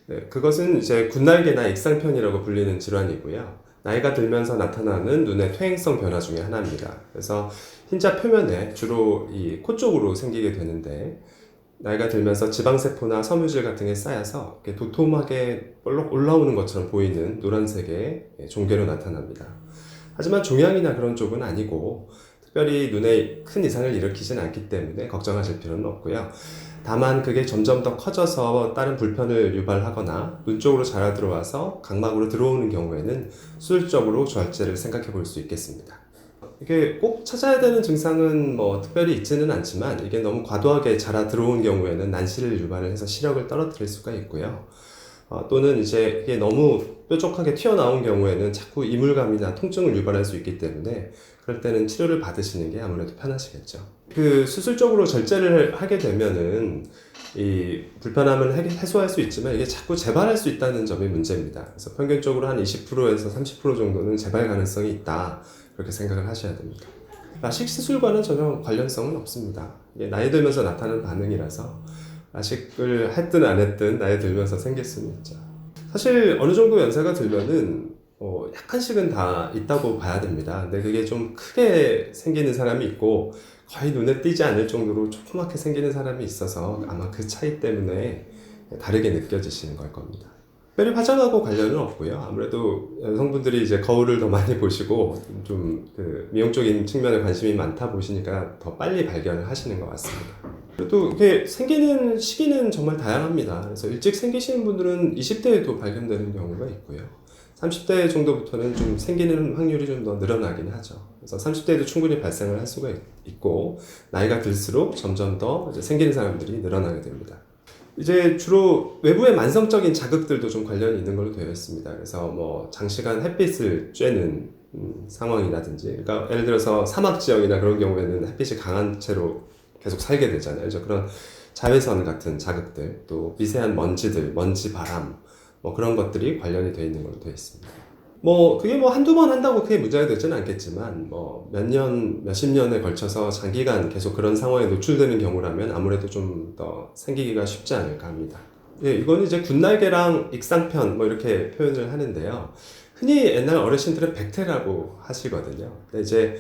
네, 그것은 이제 굿날개나 익상편이라고 불리는 질환이고요. 나이가 들면서 나타나는 눈의 퇴행성 변화 중에 하나입니다. 그래서 흰자 표면에 주로 이 코 쪽으로 생기게 되는데, 나이가 들면서 지방세포나 섬유질 같은 게 쌓여서 이렇게 도톰하게 볼록 올라오는 것처럼 보이는 노란색의 종괴로 나타납니다. 하지만 종양이나 그런 쪽은 아니고 특별히 눈에 큰 이상을 일으키진 않기 때문에 걱정하실 필요는 없고요. 다만 그게 점점 더 커져서 다른 불편을 유발하거나 눈 쪽으로 자라 들어와서 각막으로 들어오는 경우에는 수술적으로 절제를 생각해 볼 수 있겠습니다. 이게 꼭 찾아야 되는 증상은 뭐 특별히 있지는 않지만, 이게 너무 과도하게 자라 들어온 경우에는 난시를 유발을 해서 시력을 떨어뜨릴 수가 있고요. 또는 이제 이게 너무 뾰족하게 튀어나온 경우에는 자꾸 이물감이나 통증을 유발할 수 있기 때문에, 그럴 때는 치료를 받으시는 게 아무래도 편하시겠죠. 그 수술적으로 절제를 하게 되면은 이 불편함을 해소할 수 있지만, 이게 자꾸 재발할 수 있다는 점이 문제입니다. 그래서 평균적으로 한 20%에서 30% 정도는 재발 가능성이 있다, 그렇게 생각을 하셔야 됩니다. 라식 수술과는 전혀 관련성은 없습니다. 이게 나이 들면서 나타나는 반응이라서 라식을 했든 안 했든 나이 들면서 생길 수는 있죠. 사실 어느 정도 연세가 들면은 약간씩은 다 있다고 봐야 됩니다. 근데 그게 좀 크게 생기는 사람이 있고 거의 눈에 띄지 않을 정도로 조그맣게 생기는 사람이 있어서 아마 그 차이 때문에 다르게 느껴지시는 걸 겁니다. 특별히 화장하고 관련은 없고요. 아무래도 여성분들이 이제 거울을 더 많이 보시고 좀 그 미용적인 측면에 관심이 많다 보시니까 더 빨리 발견을 하시는 것 같습니다. 또 이게 생기는 시기는 정말 다양합니다. 그래서 일찍 생기시는 분들은 20대에도 발견되는 경우가 있고요. 30대 정도부터는 좀 생기는 확률이 좀 더 늘어나긴 하죠. 그래서 30대에도 충분히 발생을 할 수가 있고, 나이가 들수록 점점 더 이제 생기는 사람들이 늘어나게 됩니다. 이제 주로 외부의 만성적인 자극들도 좀 관련이 있는 걸로 되어 있습니다. 그래서 뭐 장시간 햇빛을 쬐는 상황이라든지, 그러니까 예를 들어서 사막 지역이나 그런 경우에는 햇빛이 강한 채로 계속 살게 되잖아요. 그래서 그런 자외선 같은 자극들, 또 미세한 먼지들, 먼지 바람, 뭐 그런 것들이 관련이 되어 있는 걸로 되어 있습니다. 뭐 그게 뭐 한두 번 한다고 크게 문제가 되지는 않겠지만, 뭐 몇 년, 몇십 년에 걸쳐서 장기간 계속 그런 상황에 노출되는 경우라면 아무래도 좀 더 생기기가 쉽지 않을까 합니다. 예, 이건 이제 굿날개랑 익상편 뭐 이렇게 표현을 하는데요. 흔히 옛날 어르신들은 백태라고 하시거든요. 근데 이제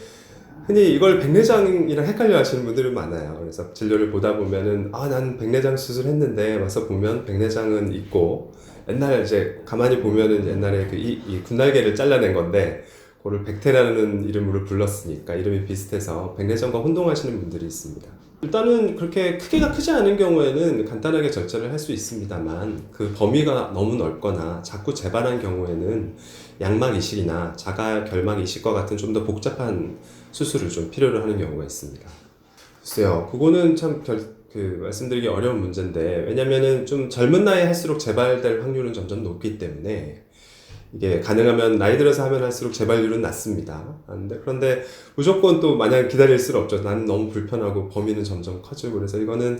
흔히 이걸 백내장이랑 헷갈려 하시는 분들이 많아요. 그래서 진료를 보다 보면은, 난 백내장 수술했는데 와서 보면 백내장은 있고, 옛날 이제 가만히 보면은 옛날에 이 굿날개를 잘라낸 건데, 그거를 백태라는 이름으로 불렀으니까 이름이 비슷해서 백내장과 혼동하시는 분들이 있습니다. 일단은 그렇게 크기가 크지 않은 경우에는 간단하게 절제를 할 수 있습니다만, 그 범위가 너무 넓거나 자꾸 재발한 경우에는 양막 이식이나 자가 결막 이식과 같은 좀 더 복잡한 수술을 좀 필요로 하는 경우가 있습니다. 글쎄요, 그거는 참 말씀드리기 어려운 문제인데, 왜냐면은 좀 젊은 나이에 할수록 재발될 확률은 점점 높기 때문에, 이게 가능하면 나이 들어서 하면 할수록 재발률은 낮습니다. 그런데 무조건 또 마냥 기다릴 수는 없죠. 나는 너무 불편하고 범위는 점점 커지고, 그래서 이거는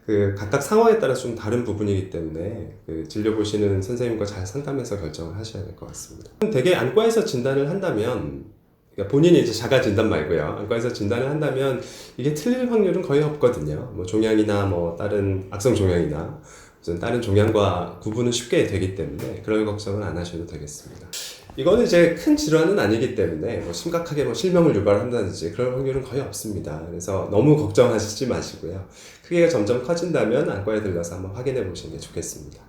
그 각각 상황에 따라 좀 다른 부분이기 때문에 그 진료 보시는 선생님과 잘 상담해서 결정을 하셔야 될 것 같습니다. 대개 안과에서 진단을 한다면, 그러니까 본인이 이제 자가 진단 말고요, 안과에서 진단을 한다면 이게 틀릴 확률은 거의 없거든요. 뭐 종양이나 뭐 다른 악성 종양이나 무슨 다른 종양과 구분은 쉽게 되기 때문에 그럴 걱정은 안 하셔도 되겠습니다. 이거는 이제 큰 질환은 아니기 때문에 뭐 심각하게 뭐 실명을 유발한다든지 그럴 확률은 거의 없습니다. 그래서 너무 걱정하시지 마시고요. 크기가 점점 커진다면 안과에 들러서 한번 확인해 보시는 게 좋겠습니다.